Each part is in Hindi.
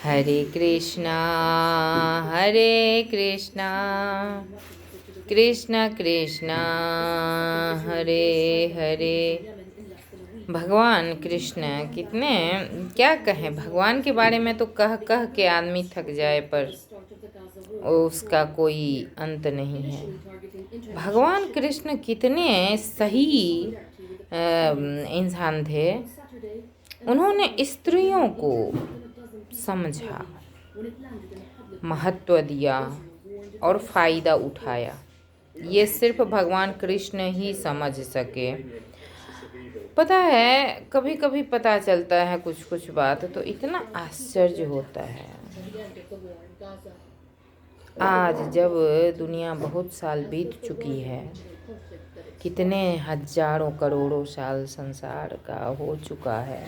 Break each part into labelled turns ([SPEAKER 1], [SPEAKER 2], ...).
[SPEAKER 1] हरे कृष्णा कृष्ण कृष्ण हरे हरे। भगवान कृष्ण कितने क्या कहें, भगवान के बारे में तो कह कह के आदमी थक जाए पर उसका कोई अंत नहीं है। भगवान कृष्ण कितने सही इंसान थे। उन्होंने स्त्रियों को समझा, महत्व दिया और फायदा उठाया। ये सिर्फ भगवान कृष्ण ही समझ सके। पता है, कभी कभी पता चलता है कुछ कुछ बात तो इतना आश्चर्य होता है। आज जब दुनिया बहुत साल बीत चुकी है, कितने हजारों करोड़ों साल संसार का हो चुका है,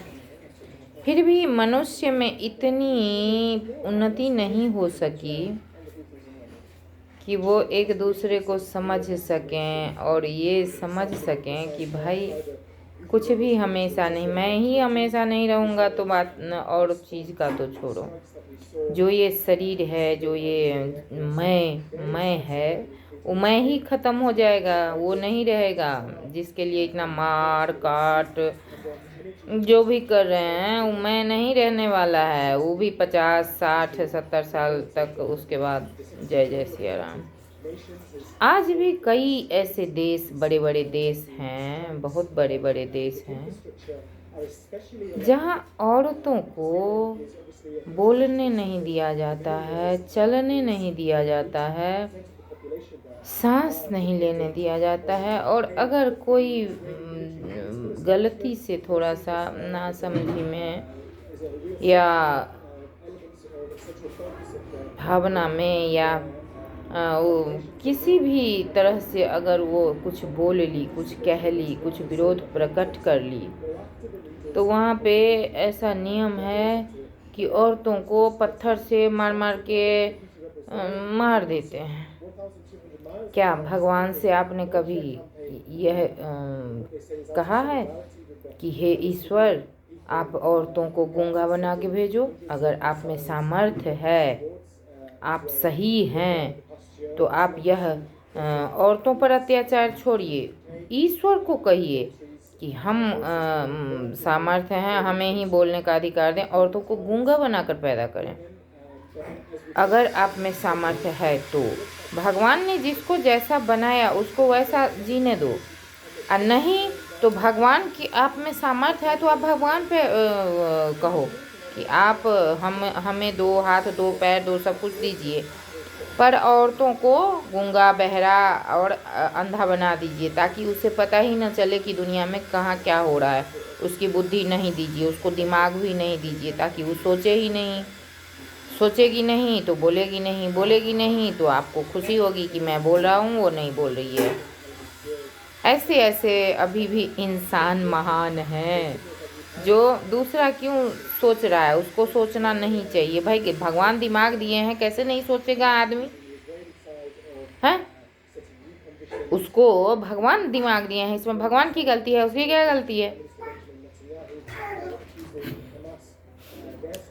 [SPEAKER 1] फिर भी मनुष्य में इतनी उन्नति नहीं हो सकी कि वो एक दूसरे को समझ सकें और ये समझ सकें कि भाई कुछ भी हमेशा नहीं, मैं ही हमेशा नहीं रहूँगा तो बात न, और चीज़ का तो छोड़ो, जो ये शरीर है, जो ये मैं है, वो मैं ही ख़त्म हो जाएगा, वो नहीं रहेगा। जिसके लिए इतना मार काट जो भी कर रहे हैं वो मैं नहीं रहने वाला है, वो भी 50 60 70 साल तक, उसके बाद जय जय सिया राम। आज भी कई ऐसे देश, बड़े बड़े देश हैं, बहुत बड़े बड़े देश हैं, जहाँ औरतों को बोलने नहीं दिया जाता है, चलने नहीं दिया जाता है, सांस नहीं लेने दिया जाता है। और अगर कोई गलती से थोड़ा सा नासमझी में या भावना में या वो किसी भी तरह से अगर वो कुछ बोल ली, कुछ कह ली, कुछ विरोध प्रकट कर ली, तो वहाँ पे ऐसा नियम है कि औरतों को पत्थर से मार मार के मार देते हैं। क्या भगवान से आपने कभी यह कहा है कि हे ईश्वर, आप औरतों को गूंगा बना के भेजो? अगर आप में सामर्थ्य है, आप सही हैं, तो आप यह औरतों पर अत्याचार छोड़िए, ईश्वर को कहिए कि हम सामर्थ्य हैं, हमें ही बोलने का अधिकार दें, औरतों को गूंगा बनाकर पैदा करें। अगर आप में सामर्थ्य है तो भगवान ने जिसको जैसा बनाया उसको वैसा जीने दो, और नहीं तो भगवान की आप में सामर्थ्य है तो आप भगवान पे कहो कि आप हमें 2 हाथ 2 पैर 2 सब कुछ दीजिए, पर औरतों को गूंगा बहरा और अंधा बना दीजिए, ताकि उसे पता ही न चले कि दुनिया में कहाँ क्या हो रहा है। उसकी बुद्धि नहीं दीजिए, उसको दिमाग भी नहीं दीजिए, ताकि वो सोचे ही नहीं। सोचेगी नहीं तो बोलेगी नहीं, बोलेगी नहीं तो आपको खुशी होगी कि मैं बोल रहा हूँ, वो नहीं बोल रही है। ऐसे ऐसे अभी भी इंसान महान हैं, जो दूसरा क्यों सोच रहा है उसको सोचना नहीं चाहिए। भाई भगवान दिमाग दिए हैं, कैसे नहीं सोचेगा आदमी है? उसको भगवान दिमाग दिए हैं, इसमें भगवान की गलती है? उसकी क्या गलती है?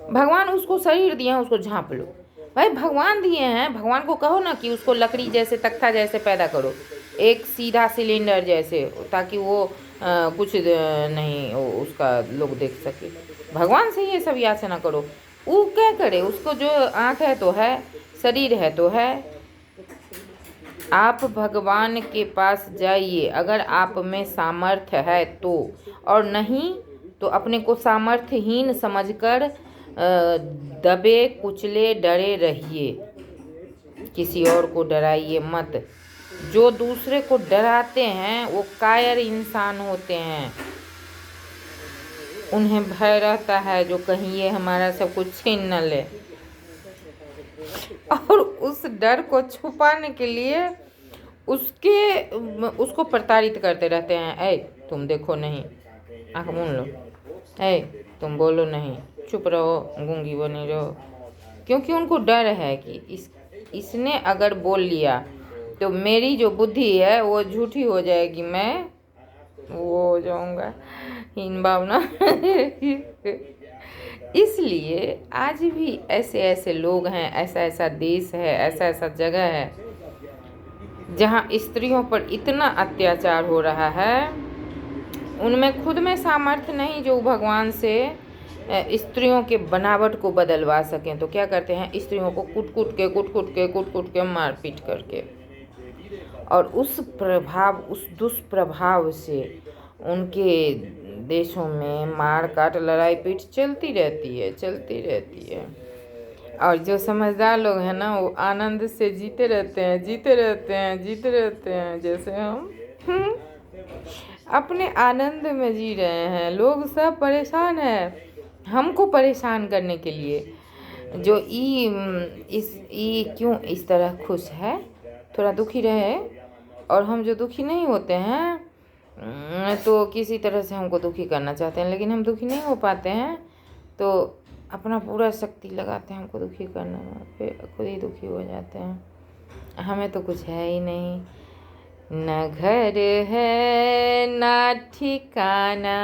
[SPEAKER 1] भगवान उसको शरीर दिए हैं, उसको झाँप लो। भाई भगवान दिए हैं, भगवान को कहो ना कि उसको लकड़ी जैसे, तख्ता जैसे पैदा करो, एक सीधा सिलेंडर जैसे, ताकि वो कुछ नहीं उसका लोग देख सके। भगवान से ये सब याचना करो। वो क्या करे? उसको जो आँख है तो है, शरीर है तो है। आप भगवान के पास जाइए अगर आप में सामर्थ्य है तो, और नहीं तो अपने को सामर्थ्यहीन समझकर दबे कुचले डरे रहिए। किसी और को डराइए मत। जो दूसरे को डराते हैं वो कायर इंसान होते हैं। उन्हें भय रहता है जो कहीं ये हमारा सब कुछ छीन न ले, और उस डर को छुपाने के लिए उसको प्रताड़ित करते रहते हैं। ऐ तुम देखो नहीं, आँख मूंद लो, ऐ तुम बोलो नहीं, चुप रहो, गूंगी बनी रहो। क्योंकि उनको डर है कि इसने अगर बोल लिया तो मेरी जो बुद्धि है वो झूठी हो जाएगी, मैं वो हो जाऊंगा, हीन भावना इसलिए आज भी ऐसे ऐसे लोग हैं, ऐसा ऐसा देश है, ऐसा ऐसा जगह है जहाँ स्त्रियों पर इतना अत्याचार हो रहा है। उनमें खुद में सामर्थ्य नहीं जो भगवान से स्त्रियों के बनावट को बदलवा सकें, तो क्या करते हैं, स्त्रियों को कूट कूट के मार पीट करके, और उस दुष्प्रभाव से उनके देशों में मार काट लड़ाई पीट चलती रहती है। और जो समझदार लोग हैं ना, वो आनंद से जीते रहते हैं, जैसे हम अपने आनंद में जी रहे हैं। लोग सब परेशान हैं हमको परेशान करने के लिए। जो ई क्यों इस तरह खुश है, थोड़ा दुखी रहे, और हम जो दुखी नहीं होते हैं तो किसी तरह से हमको दुखी करना चाहते हैं, लेकिन हम दुखी नहीं हो पाते हैं तो अपना पूरा शक्ति लगाते हैं हमको दुखी करने में, फिर खुद ही दुखी हो जाते हैं। हमें तो कुछ है ही नहीं, न घर है ना ठिकाना,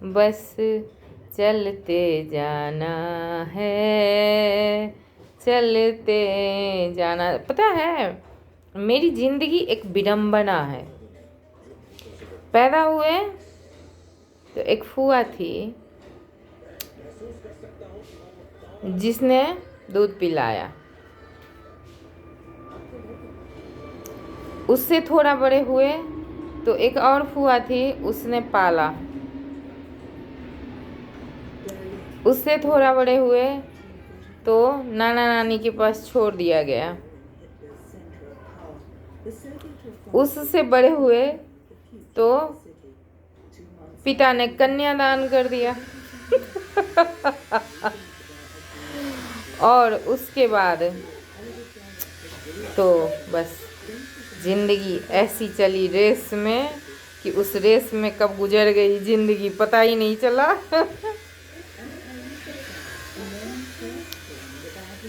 [SPEAKER 1] बस चलते जाना है, चलते जाना। पता है, मेरी जिंदगी एक विडंबना है। पैदा हुए तो एक फूआ थी जिसने दूध पिलाया, उससे थोड़ा बड़े हुए तो एक और फूआ थी, उसने पाला, उससे थोड़ा बड़े हुए तो नाना नानी के पास छोड़ दिया गया, उससे बड़े हुए तो पिता ने कन्यादान कर दिया और उसके बाद तो बस जिंदगी ऐसी चली रेस में कि उस रेस में कब गुजर गई जिंदगी पता ही नहीं चला।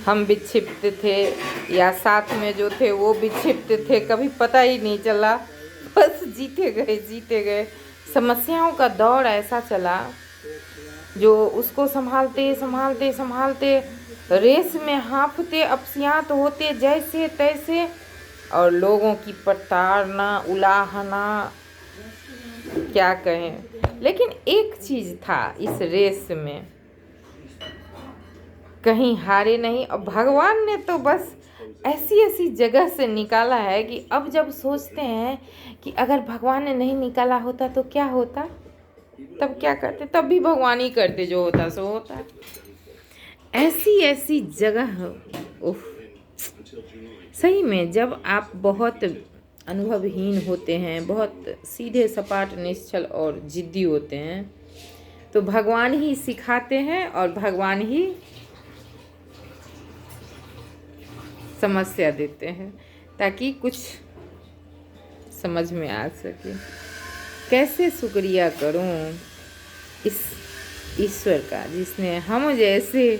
[SPEAKER 1] हम विक्षिप्त थे या साथ में जो थे वो विक्षिप्त थे, कभी पता ही नहीं चला, बस जीते गए। समस्याओं का दौर ऐसा चला जो उसको संभालते रेस में हाँफते अपसियात होते जैसे तैसे, और लोगों की प्रताड़ना उलाहना क्या कहें। लेकिन एक चीज़ था इस रेस में, कहीं हारे नहीं, और भगवान ने तो बस ऐसी जगह से निकाला है कि अब जब सोचते हैं कि अगर भगवान ने नहीं निकाला होता तो क्या होता, तब क्या करते, तब भी भगवान ही करते, जो होता सो होता। ऐसी जगह, उफ, सही में जब आप बहुत अनुभवहीन होते हैं, बहुत सीधे सपाट निश्चल और जिद्दी होते हैं, तो भगवान ही सिखाते हैं और भगवान ही समस्या देते हैं ताकि कुछ समझ में आ सके। कैसे शुक्रिया करूं इस ईश्वर का जिसने हम जैसे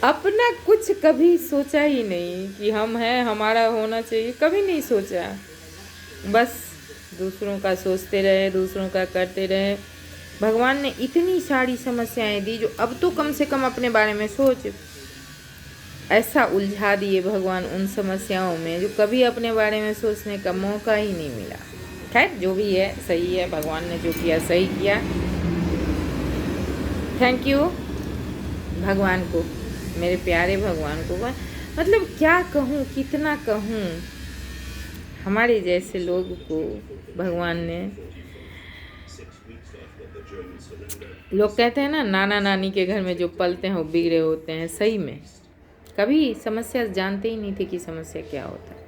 [SPEAKER 1] अपना कुछ कभी सोचा ही नहीं कि हम हैं, हमारा होना चाहिए, कभी नहीं सोचा। बस दूसरों का सोचते रहे, दूसरों का करते रहे। भगवान ने इतनी सारी समस्याएं दी जो अब तो कम से कम अपने बारे में सोच, ऐसा उलझा दिए भगवान उन समस्याओं में जो कभी अपने बारे में सोचने का मौका ही नहीं मिला। खैर जो भी है सही है, भगवान ने जो किया सही किया। थैंक यू भगवान को, मेरे प्यारे भगवान को। मतलब क्या कहूँ, कितना कहूँ, हमारे जैसे लोग को भगवान ने, लोग कहते हैं ना नाना नानी के घर में जो पलते हैं वो बिगड़े होते हैं। सही में कभी समस्या जानते ही नहीं थे कि समस्या क्या होता है,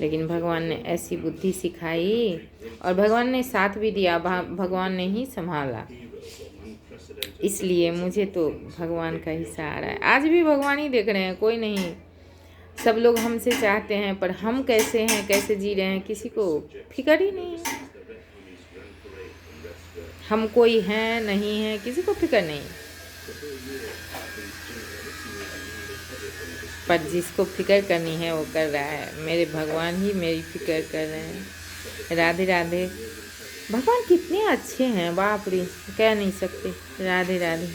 [SPEAKER 1] लेकिन भगवान ने ऐसी बुद्धि सिखाई और भगवान ने साथ भी दिया, भगवान ने ही संभाला। इसलिए मुझे तो भगवान का ही सहारा है। आज भी भगवान ही देख रहे हैं, कोई नहीं। सब लोग हमसे चाहते हैं पर हम कैसे हैं, कैसे जी रहे हैं, किसी को फिक्र ही नहीं है। हम कोई हैं नहीं है, किसी को फिक्र नहीं। पर जिसको फिक्र करनी है वो कर रहा है। मेरे भगवान ही मेरी फिक्र कर रहे हैं। राधे राधे। भगवान कितने अच्छे हैं, बाप रे, कह नहीं सकते। राधे राधे।